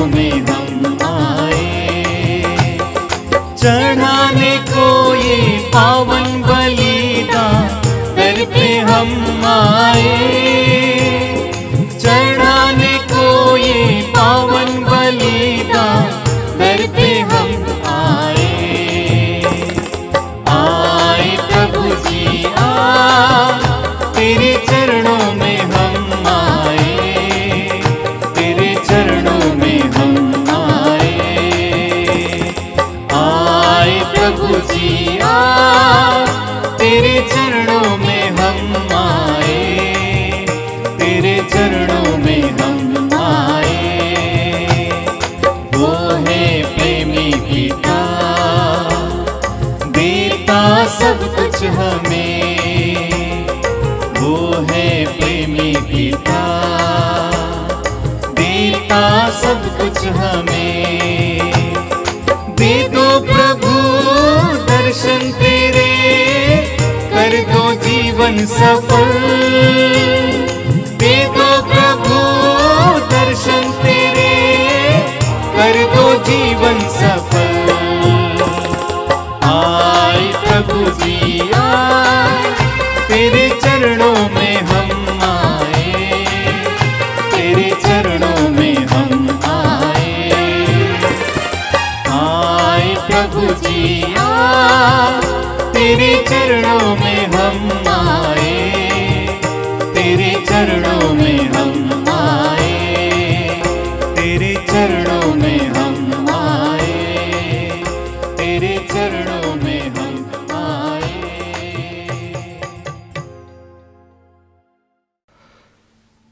चरणों में हम आए, चढ़ाने को ये पावन बलिदान दर पे हम आए, चढ़ाने को ये पावन बलिदान दर पे हम आए। आए प्रभु जी आ, तेरे चरणों में हम आए, तेरे चरणों में हम आए। आए प्रभु जी आ, तेरे चरणों में हम आए, तेरे चरणों में हम आए। वो है प्रेमी पिता, देता सब कुछ हमें, वो है प्रेमी पिता, देता सब कुछ हमें। दे दो प्रभु दर्शन तेरे, कर दो जीवन सफल, दे दो प्रभु दर्शन तेरे, कर दो जीवन सफल। आए प्रभु जी आए, तेरे चरणों में हम आए, तेरे चरणों में हम आए। आए प्रभु जी आ, तेरे चरणों में हम आए, तेरे चरणों में हम आए, तेरे चरणों में हम आए, तेरे चरणों में हम आए।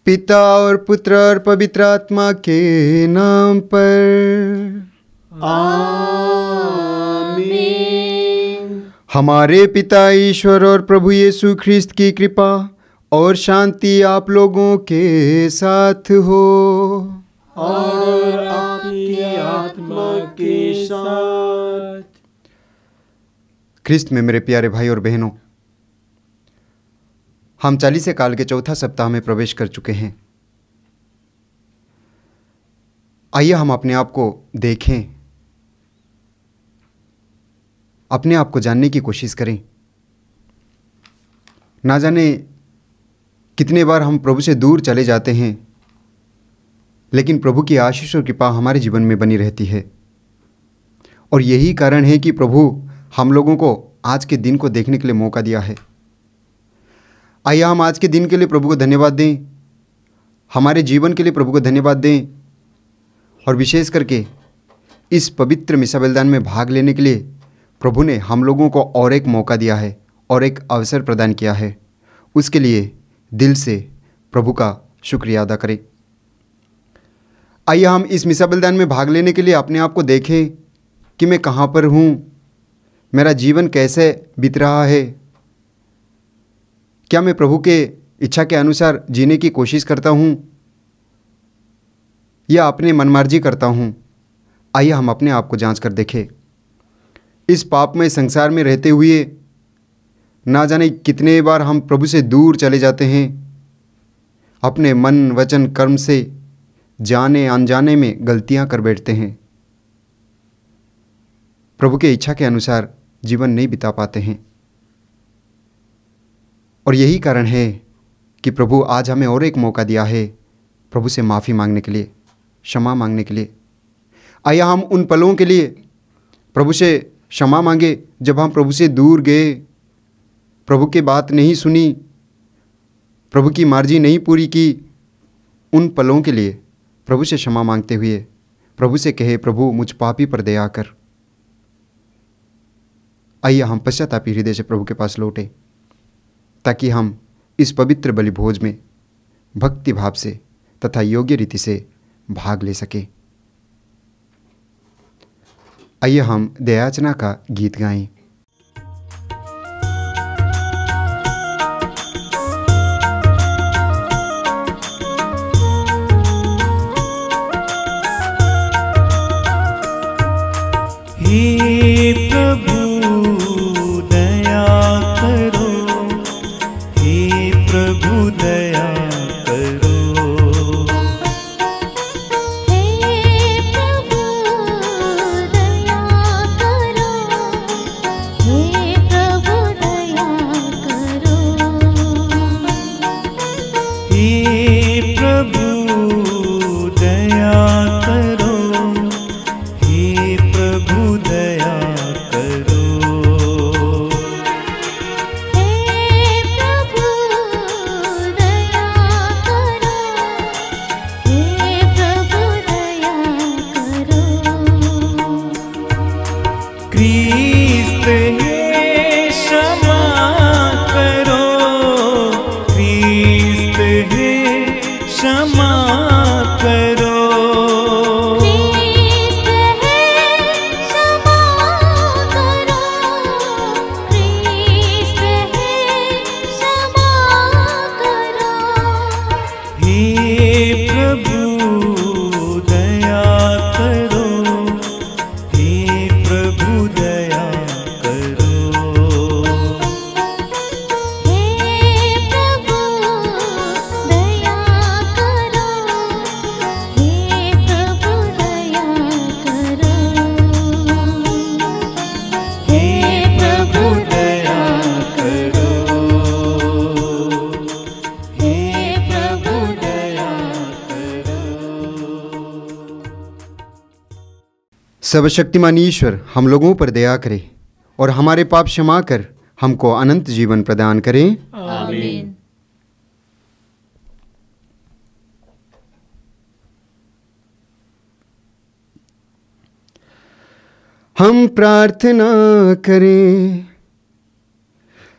पिता और पुत्र और पवित्र आत्मा के नाम पर हमारे पिता ईश्वर और प्रभु यीशु ख्रिस्त की कृपा और शांति आप लोगों के साथ हो और आपकी आत्मा के साथ। ख्रिस्त में मेरे प्यारे भाई और बहनों, हम 40 काल के चौथा सप्ताह में प्रवेश कर चुके हैं। आइए हम अपने आप को देखें, अपने आप को जानने की कोशिश करें। ना जाने कितने बार हम प्रभु से दूर चले जाते हैं, लेकिन प्रभु की आशीष और कृपा हमारे जीवन में बनी रहती है। और यही कारण है कि प्रभु हम लोगों को आज के दिन को देखने के लिए मौका दिया है। आइए हम आज के दिन के लिए प्रभु को धन्यवाद दें, हमारे जीवन के लिए प्रभु को धन्यवाद दें, और विशेष करके इस पवित्र मिसा बलिदान में भाग लेने के लिए प्रभु ने हम लोगों को और एक मौका दिया है और एक अवसर प्रदान किया है। उसके लिए दिल से प्रभु का शुक्रिया अदा करें। आइए हम इस मिसा बलिदान में भाग लेने के लिए अपने आप को देखें कि मैं कहाँ पर हूँ, मेरा जीवन कैसे बीत रहा है, क्या मैं प्रभु के इच्छा के अनुसार जीने की कोशिश करता हूँ या अपने मनमर्जी करता हूँ। आइए हम अपने आप को जांच कर देखें। इस पापमय संसार में रहते हुए ना जाने कितने बार हम प्रभु से दूर चले जाते हैं, अपने मन वचन कर्म से जाने अनजाने में गलतियां कर बैठते हैं, प्रभु के इच्छा के अनुसार जीवन नहीं बिता पाते हैं। और यही कारण है कि प्रभु आज हमें और एक मौका दिया है प्रभु से माफ़ी मांगने के लिए, क्षमा मांगने के लिए। आइए हम उन पलों के लिए प्रभु से क्षमा मांगे जब हम प्रभु से दूर गए, प्रभु की बात नहीं सुनी, प्रभु की मर्जी नहीं पूरी की। उन पलों के लिए प्रभु से क्षमा मांगते हुए प्रभु से कहे, प्रभु मुझ पापी पर दया कर। आइए हम पश्चातापी हृदय से प्रभु के पास लौटें ताकि हम इस पवित्र बलि भोज में भक्ति भाव से तथा योग्य रीति से भाग ले सके। आइए हम दयाचना का गीत गाएं। हे प्रभु दया करो, हे प्रभु दया करो, हे सर्वशक्तिमान ईश्वर हम लोगों पर दया करे और हमारे पाप क्षमा कर हमको अनंत जीवन प्रदान करें। आमीन। हम प्रार्थना करें।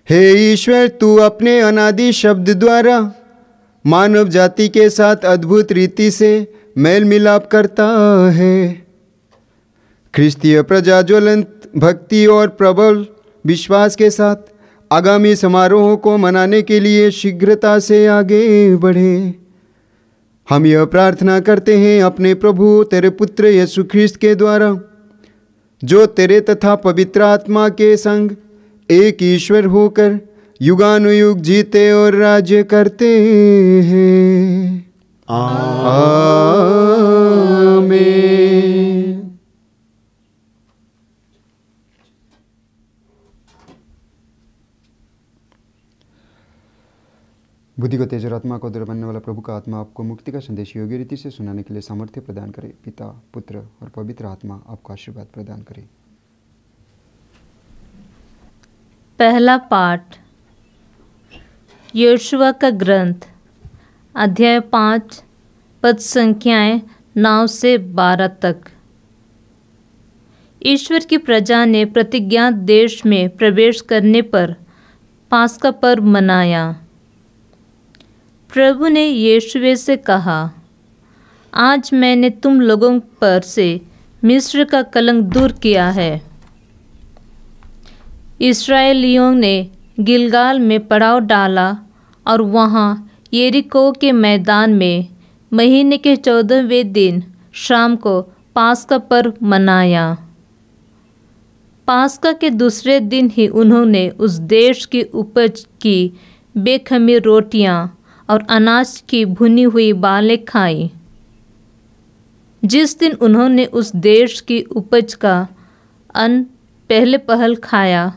हे ईश्वर, तू अपने अनादि शब्द द्वारा मानव जाति के साथ अद्भुत रीति से मेल मिलाप करता है। ख्रिस्तीय प्रजा ज्वलंत भक्ति और प्रबल विश्वास के साथ आगामी समारोहों को मनाने के लिए शीघ्रता से आगे बढ़े। हम यह प्रार्थना करते हैं अपने प्रभु तेरे पुत्र यीशु ख्रिस्त के द्वारा, जो तेरे तथा पवित्र आत्मा के संग एक ईश्वर होकर युगानुयुग जीते और राज्य करते हैं। आमीन। बुद्धि को तेज और आत्मा को दृढ़ बनने वाला प्रभु का आत्मा आपको मुक्ति का संदेश योग्य रीति से सुनाने के लिए सामर्थ्य प्रदान करे। पिता, पुत्र और पवित्र आत्मा आपको आशीर्वाद प्रदान करे। पहला पाठ यहोशुआ का ग्रंथ, अध्याय 5, पद संख्याएं 9 से 12 तक। ईश्वर की प्रजा ने प्रतिज्ञात देश में प्रवेश करने पर पास्का पर्व मनाया। प्रभु ने यहोशुआ से कहा, आज मैंने तुम लोगों पर से मिस्र का कलंक दूर किया है। इस्राएलियों ने गिलगाल में पड़ाव डाला और वहाँ यरीको के मैदान में महीने के 14वें दिन शाम को पास्का पर्व मनाया। पास्का के दूसरे दिन ही उन्होंने उस देश की उपज की बेखमीर रोटियां और अनाज की भुनी हुई बालें खाईं। जिस दिन उन्होंने उस देश की उपज का अन्न पहले पहल खाया,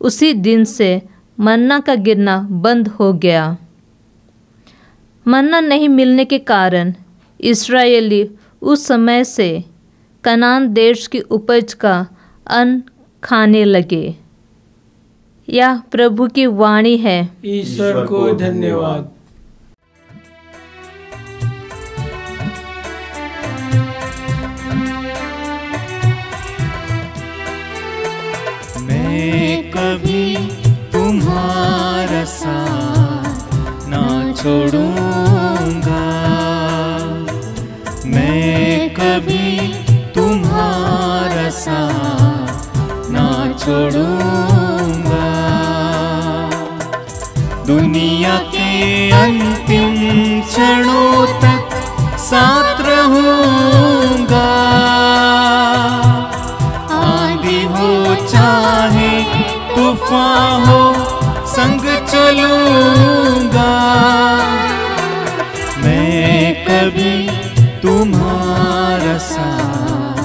उसी दिन से मन्ना का गिरना बंद हो गया। मन्ना नहीं मिलने के कारण इस्राएली उस समय से कनान देश की उपज का अन्न खाने लगे। यह प्रभु की वाणी है। ईश्वर को धन्यवाद। मैं कभी तुम्हारा साथ ना छोड़ूंगा, मैं कभी तुम्हारा साथ ना छोड़ूंगा। दुनिया के अंतिम क्षणों तक साथ रहूंगा। आंधी हो चाहे तूफान हो, संग चलूंगा। मैं कभी तुम्हारा साथ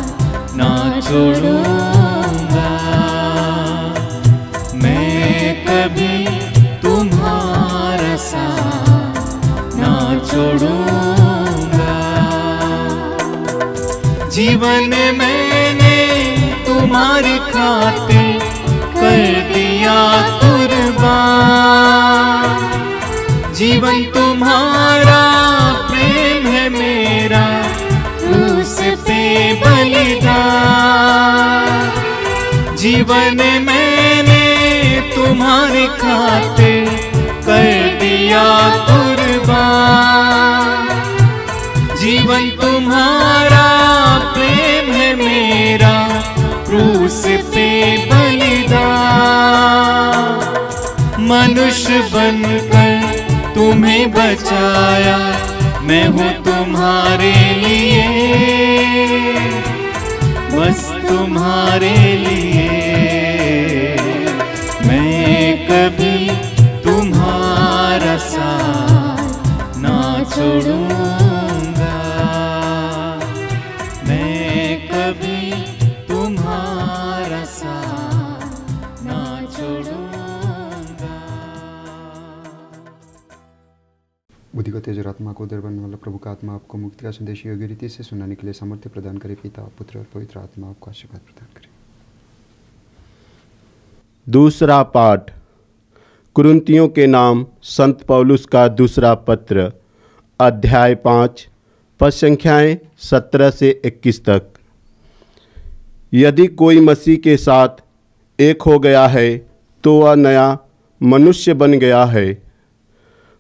ना छोड़ूंगा, मैं कभी तुम्हारा साथ ना छोड़ूंगा। जीवन मैंने तुम्हारी खातिर कर दिया कुर्बान। जीवन तुम्हारा प्रेम है मेरा, क्रूस पे बलिदान। जीवन मैंने तुम्हारी खातिर कर दिया कुर्बान। जीवन तुम्हारा प्रेम है मेरा, क्रूस पे बलिदान। मनुष्य बनकर तुम्हें बचाया, मैं हूँ तुम्हारे लिए, बस तुम्हारे लिए। मैं कभी तुम्हारा साथ ना छोड़ूंगा, मैं कभी तुम्हारा साथ ना छोड़ूंगा। बुद्धि गति और आत्मा को उदर बनने वाला प्रभु का आत्मा आपको मुक्ति का संदेश योग्य रीति से सुनाने के लिए सामर्थ्य प्रदान करे। पिता, पुत्र और पवित्र आत्मा आपको आशीर्वाद प्रदान करे। दूसरा पाठ कुरिन्थियों के नाम संत पौलुस का दूसरा पत्र, अध्याय 5, पद संख्याएँ 17 से 21 तक। यदि कोई मसीह के साथ एक हो गया है तो वह नया मनुष्य बन गया है।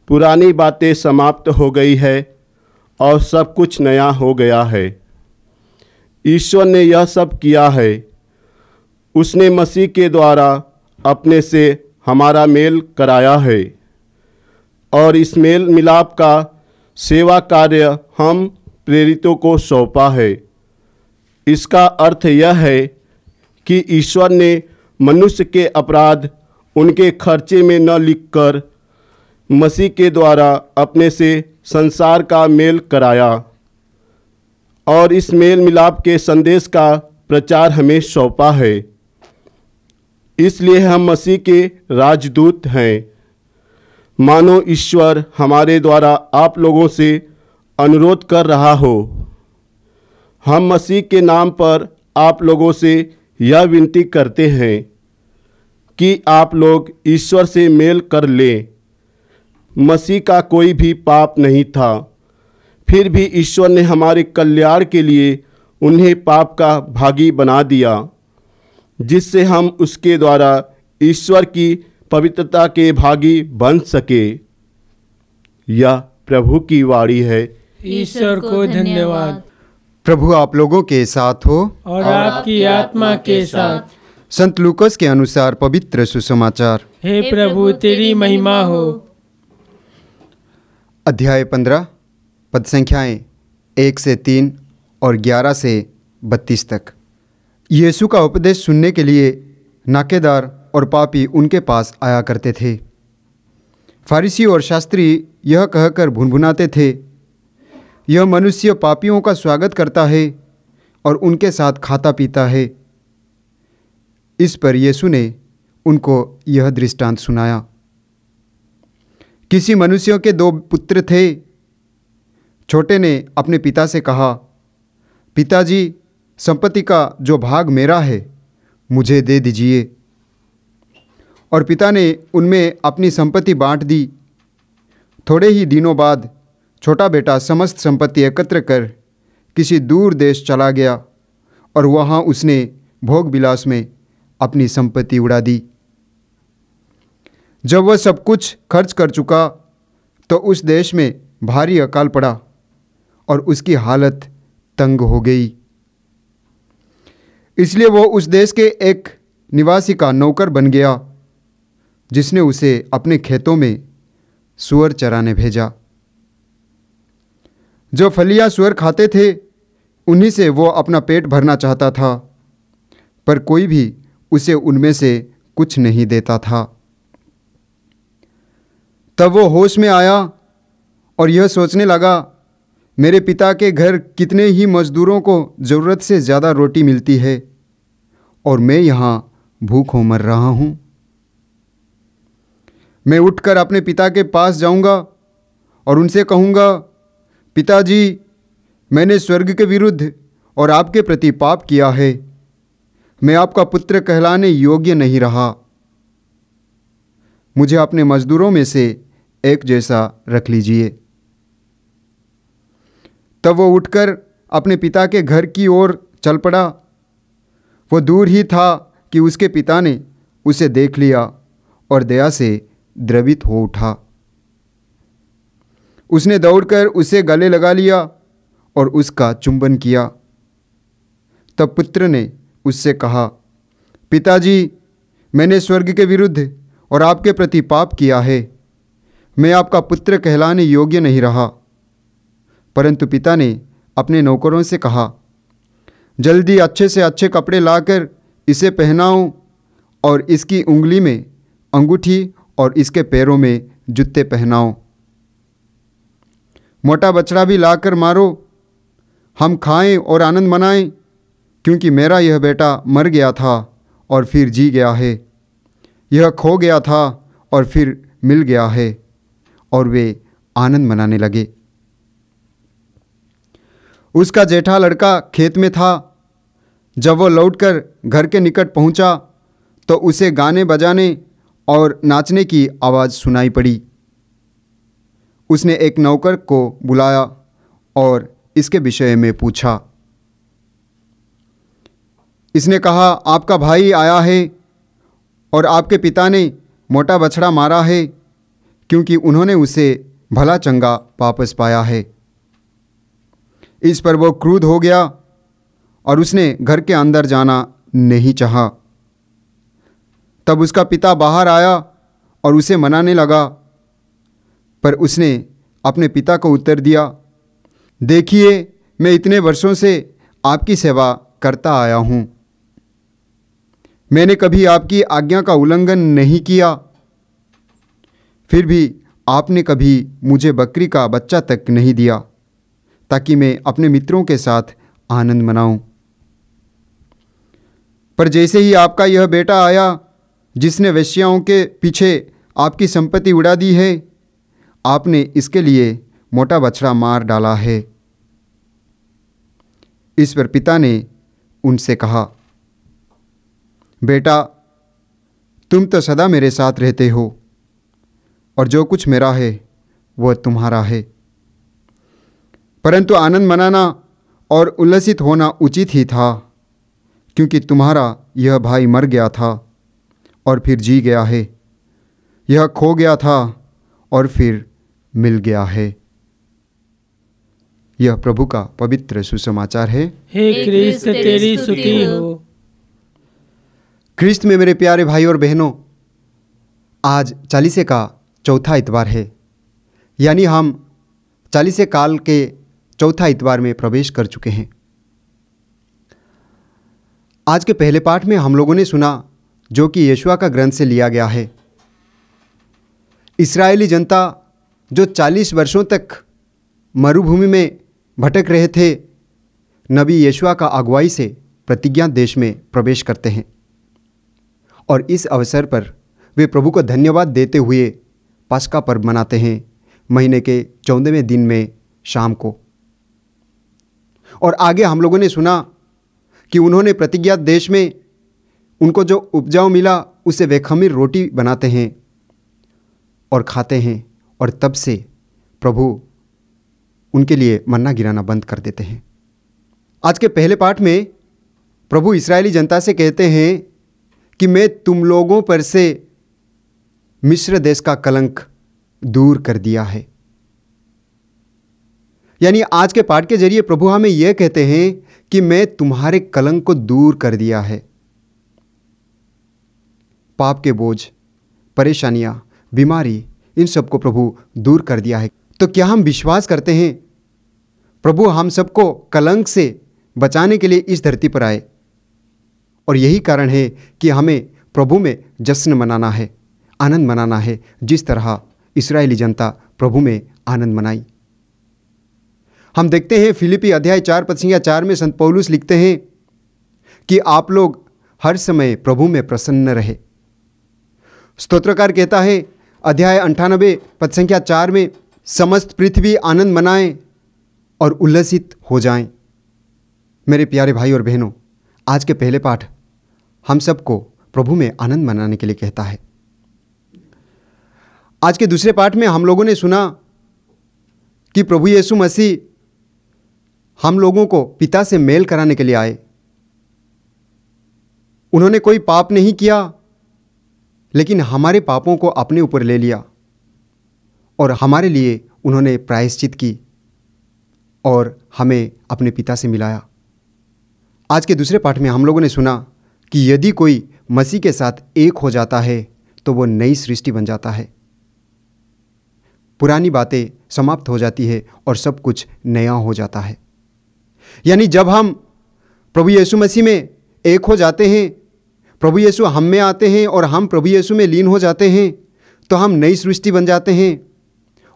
पुरानी बातें समाप्त हो गई है और सब कुछ नया हो गया है। ईश्वर ने यह सब किया है। उसने मसीह के द्वारा अपने से हमारा मेल कराया है और इस मेल मिलाप का सेवा कार्य हम प्रेरितों को सौंपा है। इसका अर्थ यह है कि ईश्वर ने मनुष्य के अपराध उनके खर्चे में न लिखकर मसीह के द्वारा अपने से संसार का मेल कराया और इस मेल मिलाप के संदेश का प्रचार हमें सौंपा है। इसलिए हम मसीह के राजदूत हैं। मानो ईश्वर हमारे द्वारा आप लोगों से अनुरोध कर रहा हो। हम मसीह के नाम पर आप लोगों से यह विनती करते हैं कि आप लोग ईश्वर से मेल कर लें। मसीह का कोई भी पाप नहीं था, फिर भी ईश्वर ने हमारे कल्याण के लिए उन्हें पाप का भागी बना दिया, जिससे हम उसके द्वारा ईश्वर की पवित्रता के भागी बन सके। यह प्रभु की वाणी है। ईश्वर को धन्यवाद। प्रभु आप लोगों के साथ हो और आपकी आत्मा के साथ। संत लूकस के अनुसार पवित्र सुसमाचार। हे प्रभु तेरी महिमा हो। अध्याय 15, पद संख्याएँ 1 से 3 और 11 से 32 तक। यीशु का उपदेश सुनने के लिए नाकेदार और पापी उनके पास आया करते थे। फारिसी और शास्त्री यह कहकर भुनभुनाते थे, यह मनुष्य पापियों का स्वागत करता है और उनके साथ खाता पीता है। इस पर यीशु ने उनको यह दृष्टांत सुनाया। किसी मनुष्य के 2 पुत्र थे। छोटे ने अपने पिता से कहा, पिताजी, संपत्ति का जो भाग मेरा है मुझे दे दीजिए। और पिता ने उनमें अपनी संपत्ति बांट दी। थोड़े ही दिनों बाद छोटा बेटा समस्त संपत्ति एकत्र कर किसी दूर देश चला गया और वहाँ उसने भोग विलास में अपनी संपत्ति उड़ा दी। जब वह सब कुछ खर्च कर चुका तो उस देश में भारी अकाल पड़ा और उसकी हालत तंग हो गई। इसलिए वो उस देश के एक निवासी का नौकर बन गया, जिसने उसे अपने खेतों में सूअर चराने भेजा। जो फलियां सूअर खाते थे उन्हीं से वो अपना पेट भरना चाहता था, पर कोई भी उसे उनमें से कुछ नहीं देता था। तब वो होश में आया और यह सोचने लगा, मेरे पिता के घर कितने ही मजदूरों को ज़रूरत से ज़्यादा रोटी मिलती है और मैं यहाँ भूखों मर रहा हूँ। मैं उठकर अपने पिता के पास जाऊँगा और उनसे कहूँगा, पिताजी, मैंने स्वर्ग के विरुद्ध और आपके प्रति पाप किया है। मैं आपका पुत्र कहलाने योग्य नहीं रहा। मुझे अपने मजदूरों में से एक जैसा रख लीजिए। तब वो उठकर अपने पिता के घर की ओर चल पड़ा। वो दूर ही था कि उसके पिता ने उसे देख लिया और दया से द्रवित हो उठा। उसने दौड़कर उसे गले लगा लिया और उसका चुंबन किया। तब पुत्र ने उससे कहा, पिताजी, मैंने स्वर्ग के विरुद्ध और आपके प्रति पाप किया है। मैं आपका पुत्र कहलाने योग्य नहीं रहा। परंतु पिता ने अपने नौकरों से कहा, जल्दी अच्छे से अच्छे कपड़े लाकर इसे पहनाओ और इसकी उंगली में अंगूठी और इसके पैरों में जूते पहनाओ। मोटा बछड़ा भी लाकर मारो, हम खाएं और आनंद मनाएं, क्योंकि मेरा यह बेटा मर गया था और फिर जी गया है, यह खो गया था और फिर मिल गया है। और वे आनंद मनाने लगे। उसका जेठा लड़का खेत में था। जब वो लौटकर घर के निकट पहुंचा तो उसे गाने बजाने और नाचने की आवाज़ सुनाई पड़ी। उसने एक नौकर को बुलाया और इसके विषय में पूछा। इसने कहा, आपका भाई आया है और आपके पिता ने मोटा बछड़ा मारा है, क्योंकि उन्होंने उसे भला चंगा वापस पाया है। इस पर वो क्रुद्ध हो गया और उसने घर के अंदर जाना नहीं चाहा। तब उसका पिता बाहर आया और उसे मनाने लगा, पर उसने अपने पिता को उत्तर दिया, देखिए, मैं इतने वर्षों से आपकी सेवा करता आया हूँ। मैंने कभी आपकी आज्ञा का उल्लंघन नहीं किया, फिर भी आपने कभी मुझे बकरी का बच्चा तक नहीं दिया, ताकि मैं अपने मित्रों के साथ आनंद मनाऊं। पर जैसे ही आपका यह बेटा आया, जिसने वेश्याओं के पीछे आपकी संपत्ति उड़ा दी है, आपने इसके लिए मोटा बछड़ा मार डाला है। इस पर पिता ने उनसे कहा, बेटा, तुम तो सदा मेरे साथ रहते हो और जो कुछ मेरा है वह तुम्हारा है। परंतु आनंद मनाना और उल्लसित होना उचित ही था, क्योंकि तुम्हारा यह भाई मर गया था और फिर जी गया है, यह खो गया था और फिर मिल गया है। यह प्रभु का पवित्र सुसमाचार है। हे क्रिस्त, तेरी स्तुति हो। ख्रिस्त में मेरे प्यारे भाई और बहनों, आज चालीसे का चौथा इतवार है, यानी हम चालीसे काल के चौथा इतवार में प्रवेश कर चुके हैं। आज के पहले पाठ में हम लोगों ने सुना, जो कि यशुआ का ग्रंथ से लिया गया है। इस्राएली जनता जो 40 वर्षों तक मरुभूमि में भटक रहे थे, नबी यशुआ का अगुवाई से प्रतिज्ञा देश में प्रवेश करते हैं और इस अवसर पर वे प्रभु को धन्यवाद देते हुए पास्का पर्व मनाते हैं, महीने के 14वें दिन में शाम को। और आगे हम लोगों ने सुना कि उन्होंने प्रतिज्ञा देश में उनको जो उपजाऊ मिला उसे वे खमीर रोटी बनाते हैं और खाते हैं, और तब से प्रभु उनके लिए मन्ना गिराना बंद कर देते हैं। आज के पहले पाठ में प्रभु इस्राएली जनता से कहते हैं कि मैं तुम लोगों पर से मिस्र देश का कलंक दूर कर दिया है। यानी आज के पाठ के जरिए प्रभु हमें यह कहते हैं कि मैं तुम्हारे कलंक को दूर कर दिया है। पाप के बोझ, परेशानियां, बीमारी, इन सबको प्रभु दूर कर दिया है। तो क्या हम विश्वास करते हैं प्रभु हम सबको कलंक से बचाने के लिए इस धरती पर आए? और यही कारण है कि हमें प्रभु में जश्न मनाना है, आनंद मनाना है, जिस तरह इस्राएली जनता प्रभु में आनंद मनाई। हम देखते हैं फिलिपी अध्याय 4 में संत पौलुस लिखते हैं कि आप लोग हर समय प्रभु में प्रसन्न रहे। स्तोत्रकार कहता है अध्याय 98 4 में, समस्त पृथ्वी आनंद मनाएं और उल्लसित हो जाएं। मेरे प्यारे भाई और बहनों, आज के पहले पाठ हम सबको प्रभु में आनंद मनाने के लिए कहता है। आज के दूसरे पाठ में हम लोगों ने सुना कि प्रभु यीशु मसीह हम लोगों को पिता से मेल कराने के लिए आए। उन्होंने कोई पाप नहीं किया, लेकिन हमारे पापों को अपने ऊपर ले लिया और हमारे लिए उन्होंने प्रायश्चित की और हमें अपने पिता से मिलाया। आज के दूसरे पाठ में हम लोगों ने सुना कि यदि कोई मसीह के साथ एक हो जाता है तो वो नई सृष्टि बन जाता है। पुरानी बातें समाप्त हो जाती है और सब कुछ नया हो जाता है। यानी जब हम प्रभु यीशु मसीह में एक हो जाते हैं, प्रभु यीशु हम में आते हैं और हम प्रभु यीशु में लीन हो जाते हैं, तो हम नई सृष्टि बन जाते हैं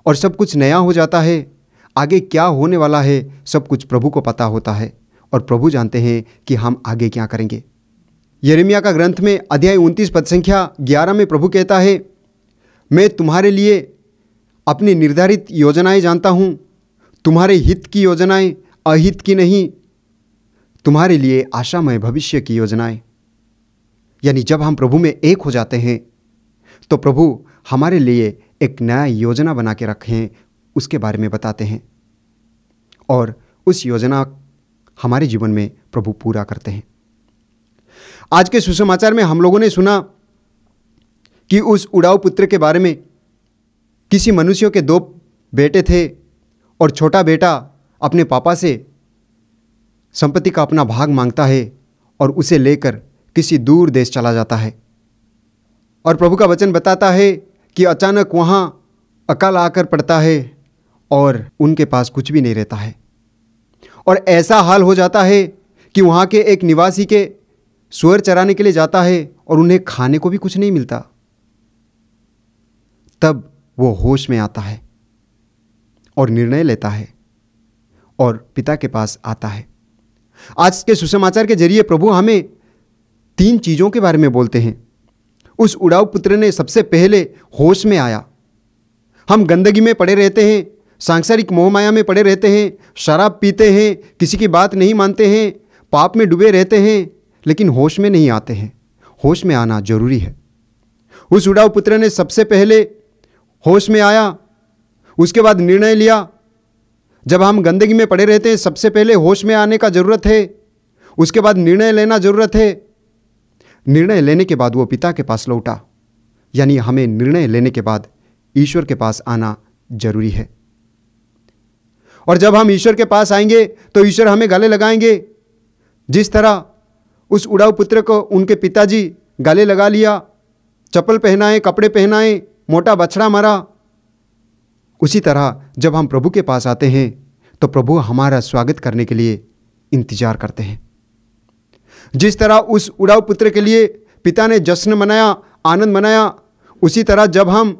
और सब कुछ नया हो जाता है। आगे क्या होने वाला है सब कुछ प्रभु को पता होता है और प्रभु जानते हैं कि हम आगे क्या करेंगे। यिर्मयाह का ग्रंथ में अध्याय 29 11 में प्रभु कहता है, मैं तुम्हारे लिए अपनी निर्धारित योजनाएं जानता हूँ, तुम्हारे हित की योजनाएं, अहित की नहीं, तुम्हारे लिए आशामय भविष्य की योजनाएं। यानी जब हम प्रभु में एक हो जाते हैं तो प्रभु हमारे लिए एक नया योजना बना के रखे हैं, उसके बारे में बताते हैं और उस योजना हमारे जीवन में प्रभु पूरा करते हैं। आज के सुसमाचार में हम लोगों ने सुना कि उस उड़ाऊ पुत्र के बारे में। किसी मनुष्यों के 2 बेटे थे और छोटा बेटा अपने पापा से संपत्ति का अपना भाग मांगता है और उसे लेकर किसी दूर देश चला जाता है। और प्रभु का वचन बताता है कि अचानक वहाँ अकाल आकर पड़ता है और उनके पास कुछ भी नहीं रहता है। और ऐसा हाल हो जाता है कि वहाँ के एक निवासी के सूअर चराने के लिए जाता है और उन्हें खाने को भी कुछ नहीं मिलता। तब वो होश में आता है और निर्णय लेता है और पिता के पास आता है। आज के सुसमाचार के जरिए प्रभु हमें 3 चीज़ों के बारे में बोलते हैं। उस उड़ाऊ पुत्र ने सबसे पहले होश में आया। हम गंदगी में पड़े रहते हैं, सांसारिक मोहमाया में पड़े रहते हैं, शराब पीते हैं, किसी की बात नहीं मानते हैं, पाप में डूबे रहते हैं, लेकिन होश में नहीं आते हैं। होश में आना जरूरी है। उस उड़ाऊ पुत्र ने सबसे पहले होश में आया, उसके बाद निर्णय लिया। जब हम गंदगी में पड़े रहते हैं, सबसे पहले होश में आने का ज़रूरत है, उसके बाद निर्णय लेना ज़रूरत है। निर्णय लेने के बाद वो पिता के पास लौटा। यानी हमें निर्णय लेने के बाद ईश्वर के पास आना जरूरी है। और जब हम ईश्वर के पास आएंगे तो ईश्वर हमें गले लगाएंगे। जिस तरह उस उड़ाऊ पुत्र को उनके पिताजी गले लगा लिया, चप्पल पहनाए, कपड़े पहनाए, मोटा बछड़ा मारा, उसी तरह जब हम प्रभु के पास आते हैं तो प्रभु हमारा स्वागत करने के लिए इंतजार करते हैं। जिस तरह उस उड़ाऊ पुत्र के लिए पिता ने जश्न मनाया, आनंद मनाया, उसी तरह जब हम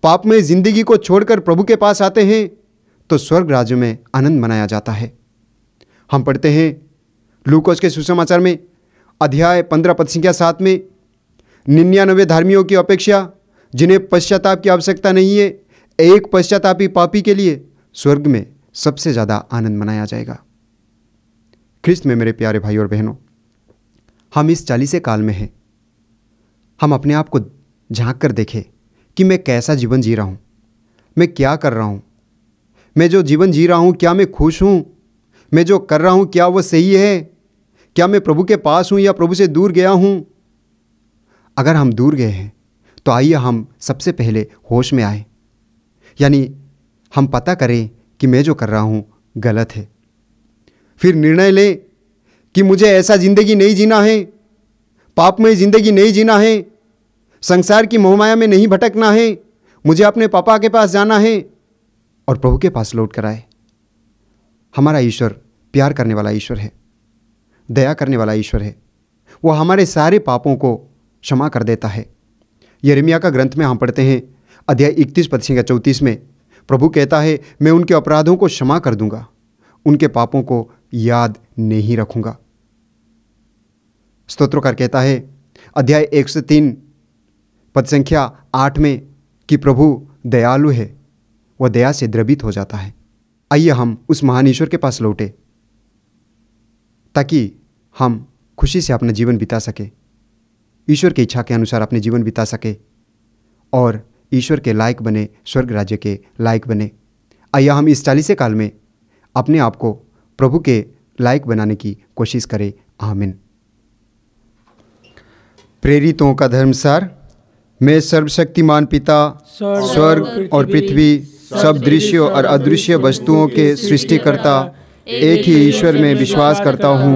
पाप में जिंदगी को छोड़कर प्रभु के पास आते हैं तो स्वर्ग राज्य में आनंद मनाया जाता है। हम पढ़ते हैं लूकोस के सुसमाचार में अध्याय 15 पद संख्या 7 में, 99 धर्मियों की अपेक्षा जिन्हें पश्चाताप की आवश्यकता नहीं है, एक पश्चातापी पापी के लिए स्वर्ग में सबसे ज़्यादा आनंद मनाया जाएगा। ख्रिस्त में मेरे प्यारे भाई और बहनों, हम इस 40 काल में हैं। हम अपने आप को झांक कर देखें कि मैं कैसा जीवन जी रहा हूँ, मैं क्या कर रहा हूँ, मैं जो जीवन जी रहा हूँ क्या मैं खुश हूँ, मैं जो कर रहा हूँ क्या वो सही है, क्या मैं प्रभु के पास हूँ या प्रभु से दूर गया हूँ। अगर हम दूर गए हैं तो आइए हम सबसे पहले होश में आए, यानी हम पता करें कि मैं जो कर रहा हूँ गलत है। फिर निर्णय लें कि मुझे ऐसा ज़िंदगी नहीं जीना है, पापमय ज़िंदगी नहीं जीना है, संसार की मोहमाया में नहीं भटकना है, मुझे अपने पापा के पास जाना है और प्रभु के पास लौट कर आए। हमारा ईश्वर प्यार करने वाला ईश्वर है, दया करने वाला ईश्वर है। वो हमारे सारे पापों को क्षमा कर देता है। यिर्मयाह का ग्रंथ में हम पढ़ते हैं अध्याय 31 पद संख्या 34 में प्रभु कहता है, मैं उनके अपराधों को क्षमा कर दूंगा, उनके पापों को याद नहीं रखूंगा। स्तोत्रकार कहता है अध्याय 103 पद संख्या 8 में कि प्रभु दयालु है, वह दया से द्रवित हो जाता है। आइए हम उस महान ईश्वर के पास लौटे ताकि हम खुशी से अपना जीवन बिता सके, ईश्वर की इच्छा के अनुसार अपने जीवन बिता सके और ईश्वर के लायक बने, स्वर्ग राज्य के लायक बने। आइए हम इस 40 काल में अपने आप को प्रभु के लायक बनाने की कोशिश करें। आमीन। प्रेरितों का धर्मसार। मैं सर्वशक्तिमान पिता, स्वर्ग और पृथ्वी, सब दृश्य और अदृश्य वस्तुओं के सृष्टिकर्ता एक ही ईश्वर में विश्वास करता हूँ।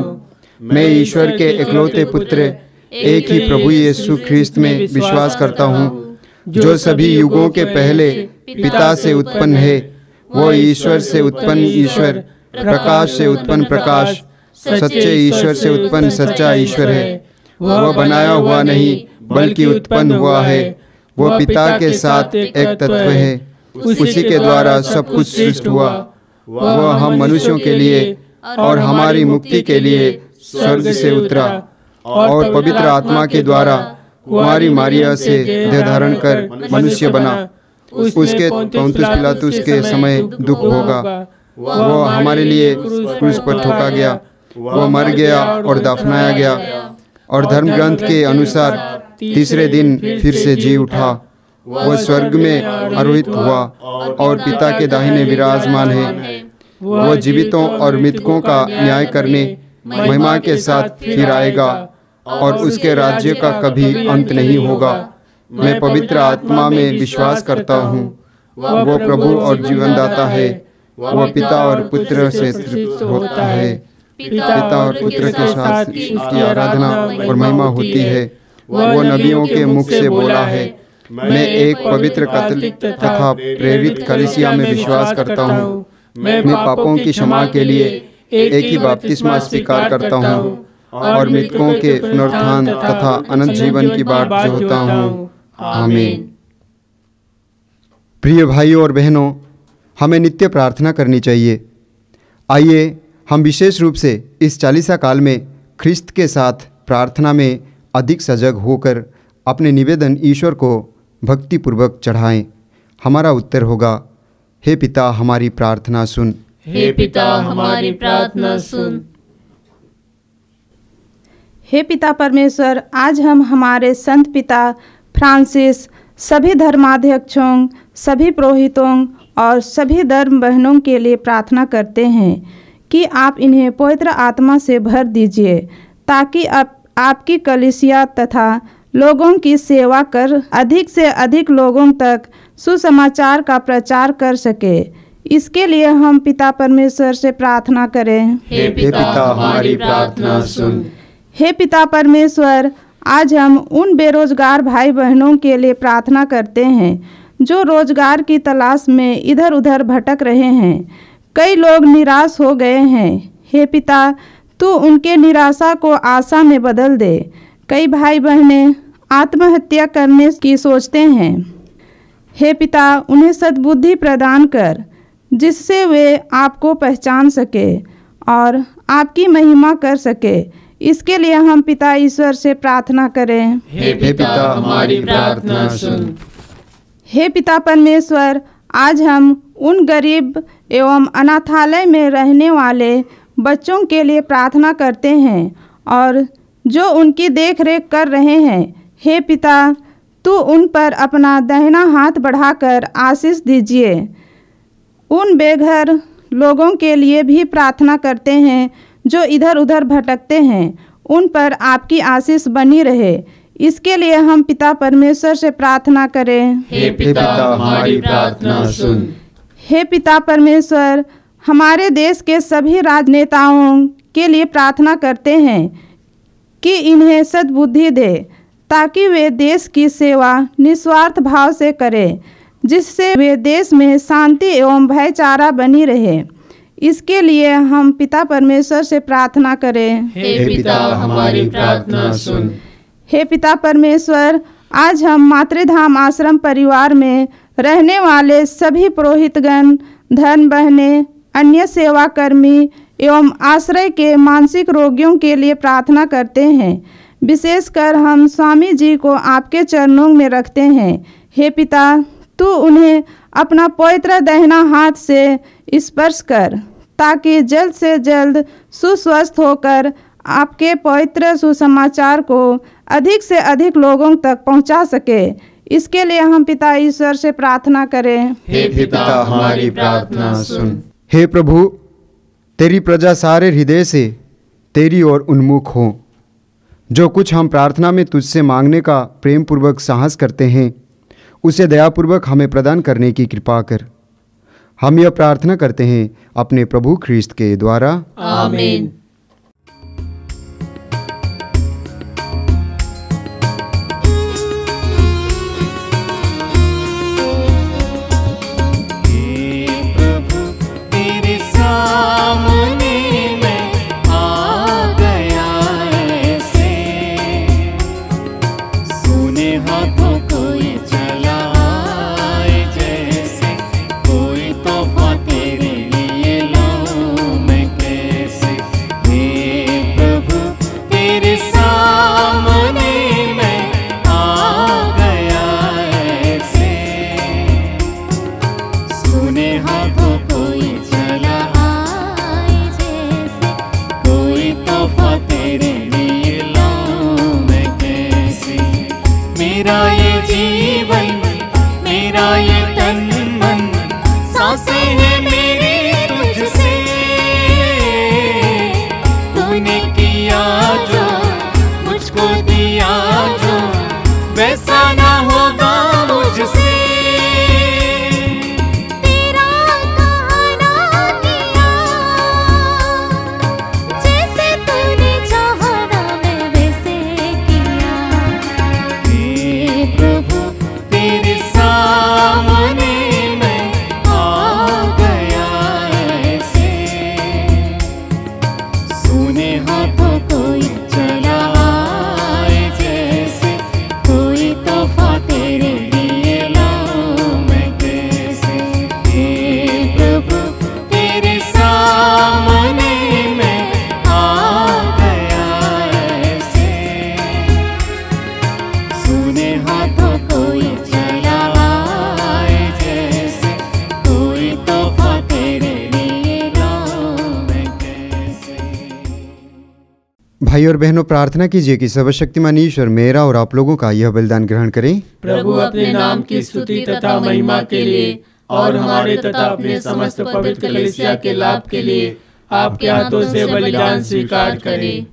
मैं ईश्वर के इकलौते पुत्र एक ही प्रभु यीशु ख्रिस्त में विश्वास करता हूँ, जो सभी युगों के पहले पिता से उत्पन्न है। वो ईश्वर से उत्पन्न ईश्वर, प्रकाश से उत्पन्न प्रकाश, सच्चे ईश्वर से उत्पन्न सच्चा ईश्वर है। वह बनाया हुआ नहीं बल्कि उत्पन्न हुआ है। वो पिता के साथ एक तत्व है, उसी के द्वारा सब कुछ सृष्टि हुआ। वह हम मनुष्यों के लिए और हमारी मुक्ति के लिए स्वर्ग से उतरा और पवित्र आत्मा के द्वारा कुमारी मारिया से देह धारण कर मनुष्य बना। उसके पोंतुस पिलातुस के समय दुख होगा। वो हमारे लिए क्रूस पर ठोका गया, वो मर गया और दफनाया गया, और धर्म ग्रंथ के अनुसार तीसरे दिन फिर से जी उठा। वो स्वर्ग में आरोहित हुआ और पिता के दाहिने विराजमान है। वो जीवितों और मृतकों का न्याय करने महिमा के साथ फिर आएगा, और उसके राज्य का कभी अंत नहीं होगा। मैं पवित्र आत्मा में विश्वास करता हूँ, वो प्रभु और जीवनदाता है। वो पिता और पुत्र से तृप्त होता है। पिता और पुत्र के साथ उसकी आराधना और महिमा होती है। वो नबियों के मुख से बोला है। मैं एक पवित्र कैथोलिक तथा प्रेरित कलीसिया में विश्वास करता हूँ। मैं पापों की क्षमा के लिए एक ही बपतिस्मा स्वीकार करता हूँ, और मृतकों के पुनरुत्थान तथा अनंत जीवन की बाट जोहता हूँ। आमीन। प्रिय भाइयों और बहनों, हमें नित्य प्रार्थना करनी चाहिए। आइए हम विशेष रूप से इस चालीसा काल में ख्रिस्त के साथ प्रार्थना में अधिक सजग होकर अपने निवेदन ईश्वर को भक्तिपूर्वक चढ़ाएं। हमारा उत्तर होगा, हे पिता हमारी प्रार्थना सुन। हे पिता हमारी प्रार्थना सुन। हे पिता परमेश्वर, आज हम हमारे संत पिता फ्रांसिस, सभी धर्माध्यक्षों, सभी पुरोहितों और सभी धर्म बहनों के लिए प्रार्थना करते हैं कि आप इन्हें पवित्र आत्मा से भर दीजिए, ताकि आपकी कलीसिया तथा लोगों की सेवा कर अधिक से अधिक लोगों तक सुसमाचार का प्रचार कर सके। इसके लिए हम पिता परमेश्वर से प्रार्थना करें। हे पिता हमारी प्रार्थना सुन। हे पिता परमेश्वर, आज हम उन बेरोजगार भाई बहनों के लिए प्रार्थना करते हैं जो रोजगार की तलाश में इधर उधर भटक रहे हैं। कई लोग निराश हो गए हैं। हे पिता, तू उनके निराशा को आशा में बदल दे। कई भाई बहनें आत्महत्या करने की सोचते हैं। हे पिता, उन्हें सद्बुद्धि प्रदान कर, जिससे वे आपको पहचान सके और आपकी महिमा कर सके। इसके लिए हम पिता ईश्वर से प्रार्थना करें। हे पिता हमारी प्रार्थना सुन। हे पिता परमेश्वर, आज हम उन गरीब एवं अनाथालय में रहने वाले बच्चों के लिए प्रार्थना करते हैं और जो उनकी देखरेख कर रहे हैं। हे पिता, तू उन पर अपना दाहिना हाथ बढ़ाकर आशीष दीजिए। उन बेघर लोगों के लिए भी प्रार्थना करते हैं जो इधर उधर भटकते हैं। उन पर आपकी आशीष बनी रहे। इसके लिए हम पिता परमेश्वर से प्रार्थना करें। हे पिता हमारी प्रार्थना सुन। हे पिता परमेश्वर, हमारे देश के सभी राजनेताओं के लिए प्रार्थना करते हैं कि इन्हें सद्बुद्धि दे, ताकि वे देश की सेवा निस्वार्थ भाव से करें, जिससे वे देश में शांति एवं भाईचारा बनी रहे। इसके लिए हम पिता परमेश्वर से प्रार्थना करें। हे पिता हमारी प्रार्थना सुन। हे पिता परमेश्वर, आज हम मातृधाम आश्रम परिवार में रहने वाले सभी पुरोहितगण, धर्म बहनें, अन्य सेवा कर्मी एवं आश्रय के मानसिक रोगियों के लिए प्रार्थना करते हैं। विशेषकर हम स्वामी जी को आपके चरणों में रखते हैं। हे पिता, तू उन्हें अपना पवित्र दाहिना हाथ से स्पर्श कर, ताकि जल्द से जल्द सुस्वस्थ होकर आपके पवित्र सुसमाचार को अधिक से अधिक लोगों तक पहुंचा सके। इसके लिए हम पिता ईश्वर से प्रार्थना करें। हे पिता हमारी प्रार्थना सुन। हे प्रभु, तेरी प्रजा सारे हृदय से तेरी ओर उन्मुख हो। जो कुछ हम प्रार्थना में तुझसे मांगने का प्रेम पूर्वक साहस करते हैं, उसे दयापूर्वक हमें प्रदान करने की कृपा कर। हम यह प्रार्थना करते हैं अपने प्रभु ख्रीस्त के द्वारा। आमीन। तेरे लिए लाऊं मैं कैसे। मेरा ये जीवन, मेरा ये तन मन, सांसें हैं मेरी तुझसे। तूने किया जो, मुझको दिया जो, वैसा ना होगा मुझसे। तेरा कहना किया, जैसे तूने चाहा ना मैं वैसे किया। हे प्रभु तेरे सामने मैं आ गया ऐसे। सूने हाथों कोई चला आए जैसे, कोई तोहफा तेरे लिए लाऊं मैं कैसे। हे प्रभु तेरे सामने मैं आ गया ऐसे। सूने हाथों कोई चला आए जैसे, कोई तोहफा तेरे लिए लाऊं मैं कैसे। भाई और बहनों, प्रार्थना कीजिए कि सर्वशक्तिमान ईश्वर मेरा और आप लोगों का यह बलिदान ग्रहण करें। प्रभु अपने नाम की स्तुति तथा महिमा के लिए और हमारे तथा अपने समस्त पवित्र कलीसिया के लाभ के लिए आपके हाथों से बलिदान स्वीकार करें।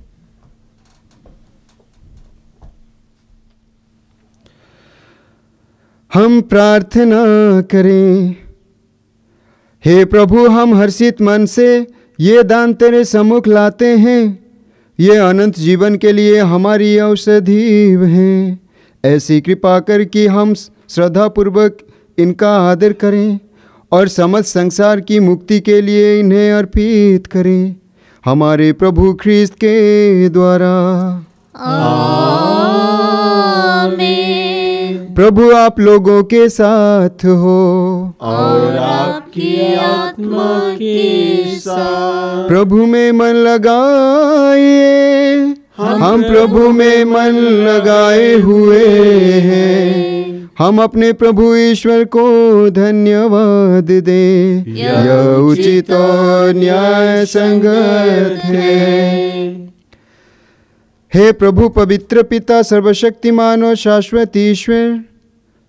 हम प्रार्थना करें। हे प्रभु, हम हर्षित मन से ये दान तेरे सम्मुख लाते हैं। ये अनंत जीवन के लिए हमारी औषधि है। ऐसी कृपा कर कि हम श्रद्धापूर्वक इनका आदर करें और समस्त संसार की मुक्ति के लिए इन्हें अर्पित करें, हमारे प्रभु ख्रीस्त के द्वारा। प्रभु आप लोगों के साथ हो और आपकी आत्मा के साथ। प्रभु में मन लगाइए, हम प्रभु में मन लगाए हुए हैं। हम अपने प्रभु ईश्वर को धन्यवाद दें, यह उचित और न्याय संगत है। हे प्रभु पवित्र पिता, सर्वशक्तिमान और शाश्वत ईश्वर,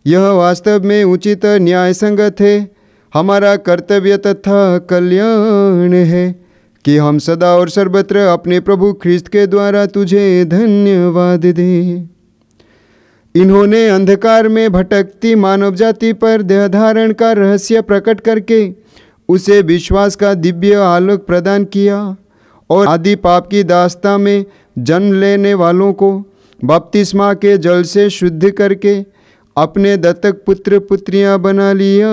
यह वास्तव में उचित और न्याय संगत है, हमारा कर्तव्य तथा कल्याण है कि हम सदा और सर्वत्र अपने प्रभु ख्रीस्त के द्वारा तुझे धन्यवाद दें। इन्होंने अंधकार में भटकती मानव जाति पर देह धारण का रहस्य प्रकट करके उसे विश्वास का दिव्य आलोक प्रदान किया और आदि पाप की दास्ता में जन्म लेने वालों को बपतिस्मा के जल से शुद्ध करके अपने दत्तक पुत्र पुत्रियां बना लिया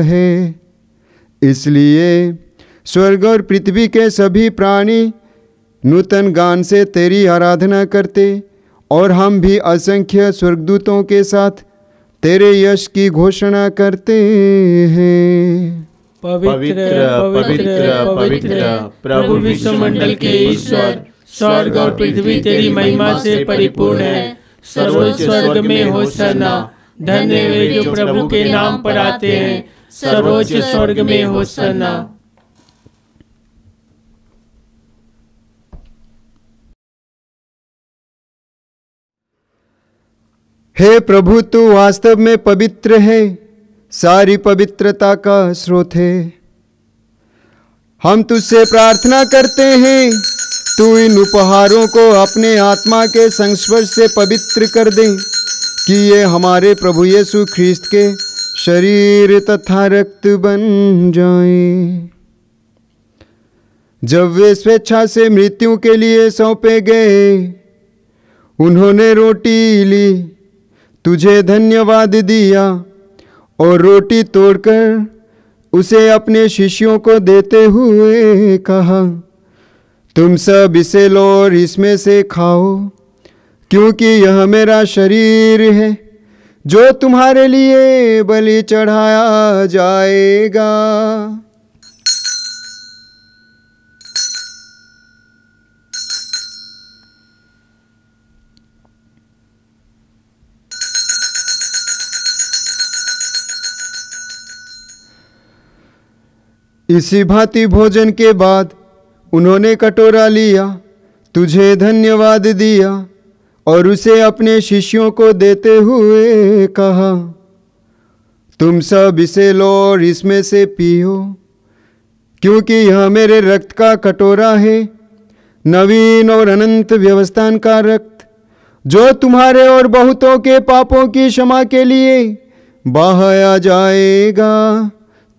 है। इसलिए स्वर्ग और पृथ्वी के सभी प्राणी नूतन गान से तेरी आराधना करते और हम भी असंख्य स्वर्गदूतों के साथ तेरे यश की घोषणा करते हैं। पवित्र पवित्र पवित्र प्रभु विश्वमंडल के ईश्वर, स्वर्ग और पृथ्वी तेरी महिमा से परिपूर्ण है। सर्वोच्च स्वर्ग में होसन्ना। धन्य वे जो प्रभु के नाम पर आते हैं। सर्वोच्च स्वर्ग में होसन्ना। हे प्रभु, तू वास्तव में पवित्र है, सारी पवित्रता का स्रोत है। हम तुझसे प्रार्थना करते हैं, तू इन उपहारों को अपने आत्मा के संस्पर्श से पवित्र कर दे कि ये हमारे प्रभु यीशु ख्रीस्त के शरीर तथा रक्त बन जाएं। जब वे स्वेच्छा से मृत्यु के लिए सौंपे गए, उन्होंने रोटी ली, तुझे धन्यवाद दिया और रोटी तोड़कर उसे अपने शिष्यों को देते हुए कहा, तुम सब इसे लो और इसमें से खाओ, क्योंकि यह मेरा शरीर है जो तुम्हारे लिए बलि चढ़ाया जाएगा। इसी भांति भोजन के बाद उन्होंने कटोरा लिया, तुझे धन्यवाद दिया और उसे अपने शिष्यों को देते हुए कहा, तुम सब इसे लो और इसमें से पियो, क्योंकि यह मेरे रक्त का कटोरा है, नवीन और अनंत व्यवस्थान का रक्त, जो तुम्हारे और बहुतों के पापों की क्षमा के लिए बहाया जाएगा।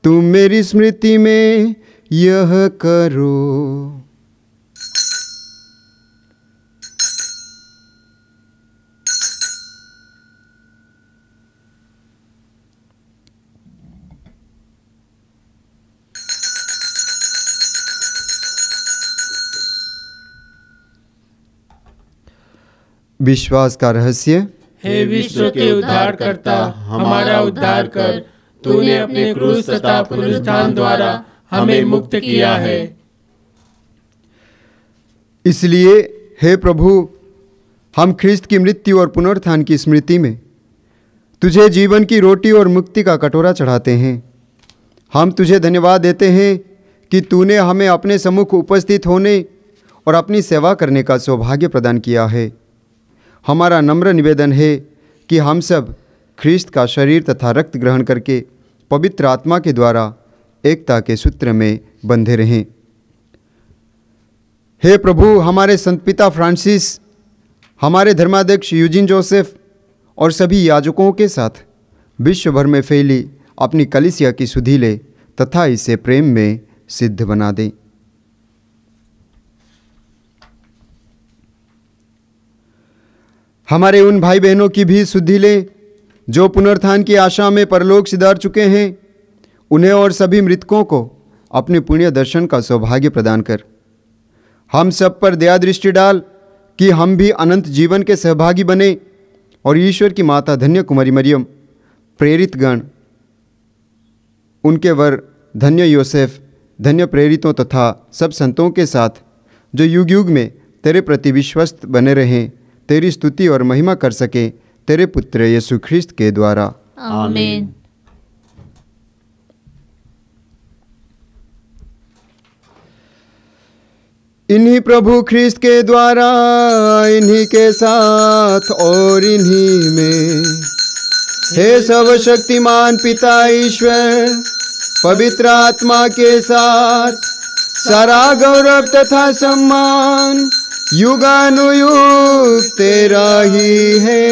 तुम मेरी स्मृति में यह करो। विश्वास का रहस्य। हे विश्व के उद्धारकर्ता, हमारा उद्धार कर। तूने अपने क्रूस तथा पुनरुत्थान द्वारा हमें मुक्त किया है। इसलिए हे प्रभु, हम ख्रिस्त की मृत्यु और पुनरुत्थान की स्मृति में तुझे जीवन की रोटी और मुक्ति का कटोरा चढ़ाते हैं। हम तुझे धन्यवाद देते हैं कि तूने हमें अपने सम्मुख उपस्थित होने और अपनी सेवा करने का सौभाग्य प्रदान किया है। हमारा नम्र निवेदन है कि हम सब ख्रिस्त का शरीर तथा रक्त ग्रहण करके पवित्र आत्मा के द्वारा एकता के सूत्र में बंधे रहें। हे प्रभु, हमारे संत पिता फ्रांसिस, हमारे धर्माध्यक्ष यूजिन जोसेफ और सभी याजकों के साथ विश्व भर में फैली अपनी कलीसिया की सुधि ले तथा इसे प्रेम में सिद्ध बना दें। हमारे उन भाई बहनों की भी सुधि लें जो पुनरुत्थान की आशा में परलोक सिधार चुके हैं। उन्हें और सभी मृतकों को अपने पुण्य दर्शन का सौभाग्य प्रदान कर। हम सब पर दया दृष्टि डाल कि हम भी अनंत जीवन के सहभागी बने और ईश्वर की माता धन्य कुमारी मरियम, प्रेरित गण, उनके वर धन्य योसेफ, धन्य प्रेरितों तथा सब संतों के साथ जो युग युग में तेरे प्रति विश्वस्त बने रहें, तेरी स्तुति और महिमा कर सके, तेरे पुत्र यीशु ख्रिस्त के द्वारा। आमीन। इन्हीं प्रभु ख्रिस्त के द्वारा, इन्हीं के साथ और इन्हीं में, हे सर्वशक्तिमान पिता ईश्वर, पवित्र आत्मा के साथ सारा गौरव तथा सम्मान युगानुयुग तेरा ही है।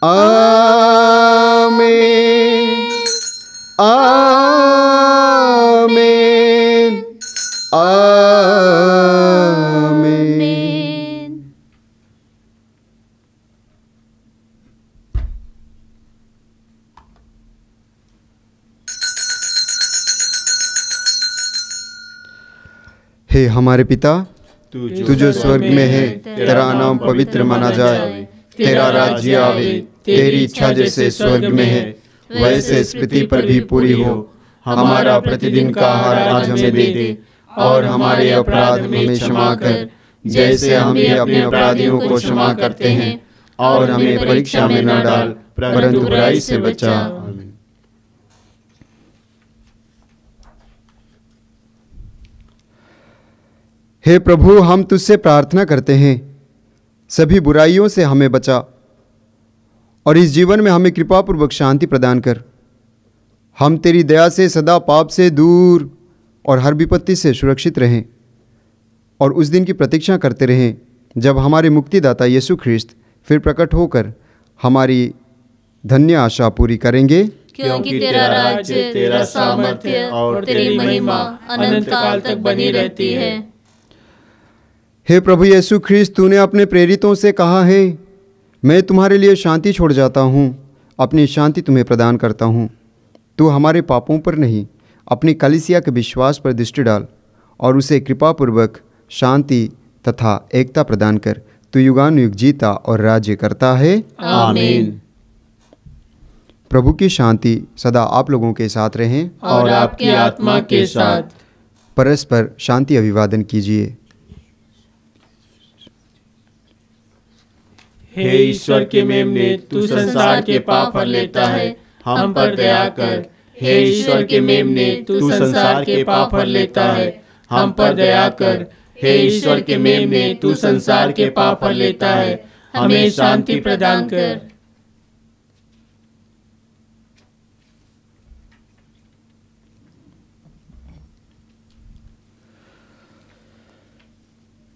आमीन, आमीन, आमीन। हे हमारे पिता, तू जो स्वर्ग में है, तेरा नाम पवित्र माना जाए, तेरा राज्य आवे, तेरी इच्छा जैसे स्वर्ग में है वैसे इस पृथ्वी पर भी पूरी हो। हमारा प्रतिदिन का आहार आज हमें दे दे, और हमारे अपराध हमें क्षमा कर, जैसे हम भी अपने अपराधियों को क्षमा करते हैं, और हमें परीक्षा में न डाल, परंतु बुराई से बचा। हे प्रभु, हम तुझसे प्रार्थना करते हैं, सभी बुराइयों से हमें बचा और इस जीवन में हमें कृपापूर्वक शांति प्रदान कर। हम तेरी दया से सदा पाप से दूर और हर विपत्ति से सुरक्षित रहें और उस दिन की प्रतीक्षा करते रहें जब हमारे मुक्तिदाता यीशु ख्रिस्त फिर प्रकट होकर हमारी धन्य आशा पूरी करेंगे। क्योंकि तेरा राज्य, तेरा सामर्थ्य और तेरी महिमा अनंत काल तक बनी रहती है। हे प्रभु यीशु ख्रिस्त, तूने अपने प्रेरितों से कहा है, मैं तुम्हारे लिए शांति छोड़ जाता हूँ, अपनी शांति तुम्हें प्रदान करता हूँ। तू हमारे पापों पर नहीं, अपनी कलीसिया के विश्वास पर दृष्टि डाल और उसे कृपापूर्वक शांति तथा एकता प्रदान कर। तू युगानुयुग जीता और राज्य करता है। आमीन। प्रभु की शांति सदा आप लोगों के साथ रहें और आपकी आत्मा के साथ। परस्पर शांति अभिवादन कीजिए। हे ईश्वर के मेमने, तू संसार के पाप हर लेता है, हम पर दया कर। हे ईश्वर के मेमने, तू संसार के पाप हर लेता है, हम पर दया कर। हे ईश्वर के मेमने, तू संसार के पाप हर लेता है, हमें शांति प्रदान कर।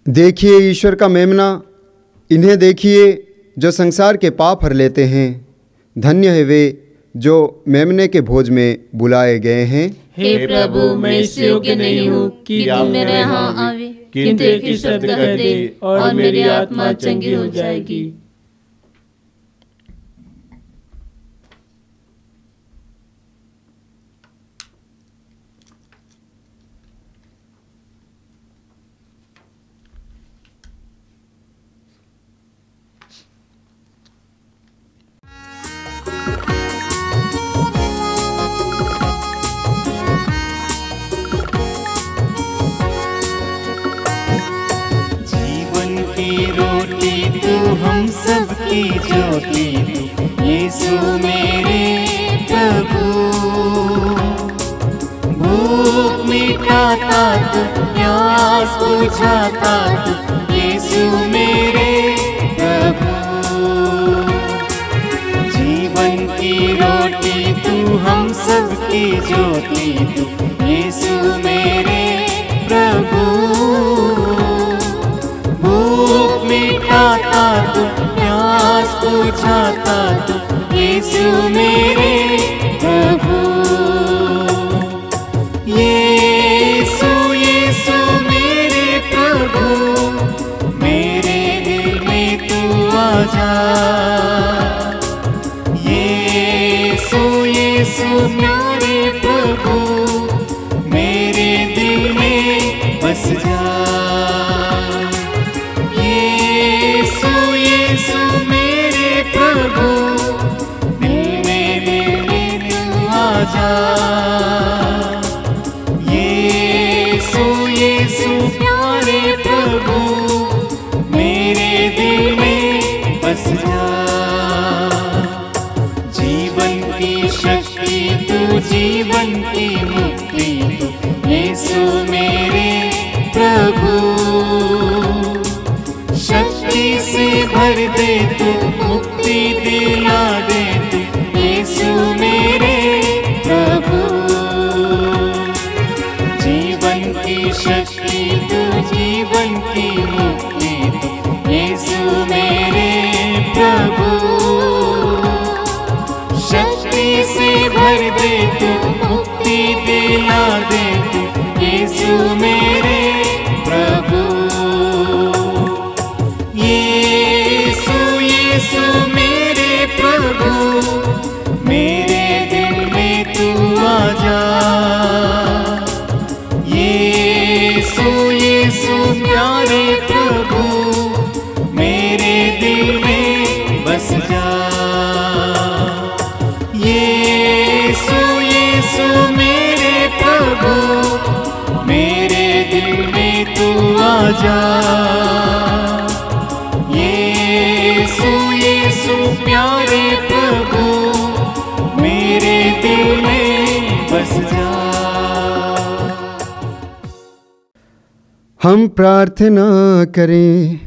देखिए ईश्वर का मेमना, इन्हें देखिए जो संसार के पाप हर लेते हैं। धन्य है वे जो मेमने के भोज में बुलाए गए हैं। हे प्रभु, मैं इस योग्य नहीं हूँ कि तुम मेरे यहाँ आवे, किंतु एक ही शब्द कह दे और मेरी आत्मा चंगी हो जाएगी। जीवन की रोटी तू हम सबकी ज्योति तू, यीशु मेरे प्रभु। भूख मिटाता तू, प्यास बुझाता तू, यीशु मेरे प्रभु। जीवन की रोटी तू हम सबकी ज्योति तू, यीशु मेरे प्रभु। भूख मिटाता तू, प्यास बुझाता तू, यीशु मेरे प्रभु। यीशु यीशु मेरे प्रभु, मेरे दिल में तू आ जा। यीशु यीशु मेरे प्रभु, मेरे दिल में बस जा। यीशु मेरे प्रभु, दिल में तू आ जा। यीशु यीशु प्यारे प्रभु, मेरे दिल में बस जा। जीवन की शक्ति तू, जीवन की मुक्ति तू, यीशु मेरे प्रभु। शक्ति से भर दे तू, मुक्ति दिला दे तू, यीशु मेरे प्रभु। जीवन की शक्ति तू, जीवन की मुक्ति तू, यीशु मेरे प्रभु। शक्ति से भर दे तू, मुक्ति दिला दे तू, यीशु मेरे प्रभु। यीशु यीशु मेरे प्रभु, मेरे दिल में तू आ जा। यीशु यीशु प्यारे प्रभु, मेरे दिल में बस जा। यीशु यीशु मेरे प्रभु, मेरे दिल में तू आ जा। यीशु यीशु प्यारे प्रभु, मेरे दिल में बस जा। हम प्रार्थना करें।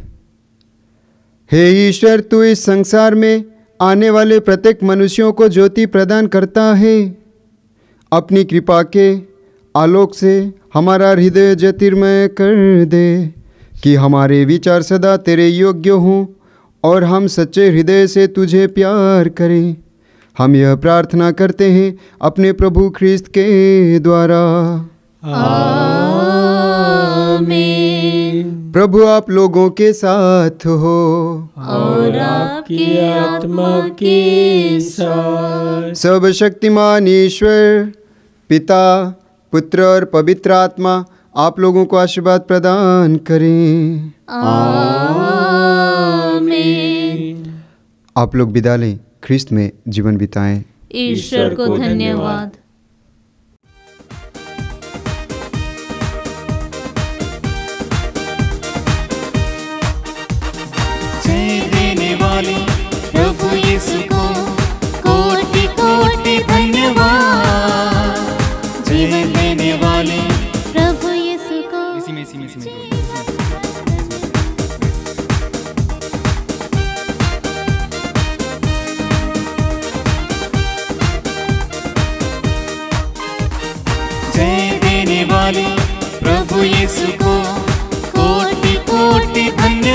हे ईश्वर, तू इस संसार में आने वाले प्रत्येक मनुष्यों को ज्योति प्रदान करता है। अपनी कृपा के आलोक से हमारा हृदय ज्योतिर्मय कर दे, कि हमारे विचार सदा तेरे योग्य हों और हम सच्चे हृदय से तुझे प्यार करें। हम यह प्रार्थना करते हैं अपने प्रभु ख्रिस्त के द्वारा। आमीन। प्रभु आप लोगों के साथ हो और आपकी आत्मा के साथ। सब शक्तिमान ईश्वर पिता, पुत्र और पवित्र आत्मा आप लोगों को आशीर्वाद प्रदान करें। आमीन। आप लोग विदा लें, ख्रिस्त में जीवन बिताएं। ईश्वर को धन्यवाद। जय देने वाले प्रभु यीशु को कोटि कोटि धन्यवाद। जय देने वाले प्रभु यीशु को इसी में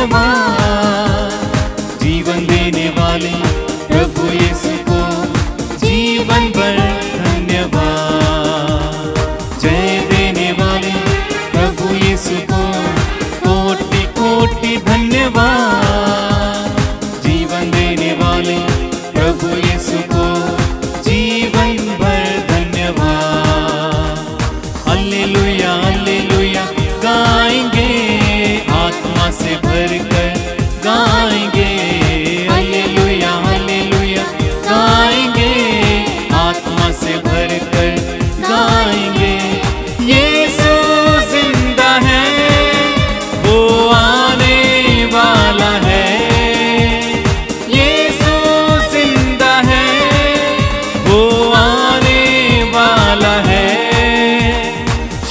धन्यवाद। जीवन देने वाले प्रभु यीशु को जीवन भर धन्यवाद। जय देने वाले प्रभु यीशु को कोटि कोटि धन्यवाद। जीवन देने वाले प्रभु यीशु को जीवन भर धन्यवाद। हालेलुया हालेलुया गाएंगे, आत्मा से भरकर गाएंगे। हालेलुया हालेलुया गाएंगे, आत्मा से भरकर गाएंगे। यीशु जिंदा है, वो आने वाला है। यीशु जिंदा है, वो आने वाला है।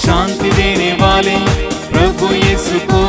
शांति देने वाले प्रभु यीशु को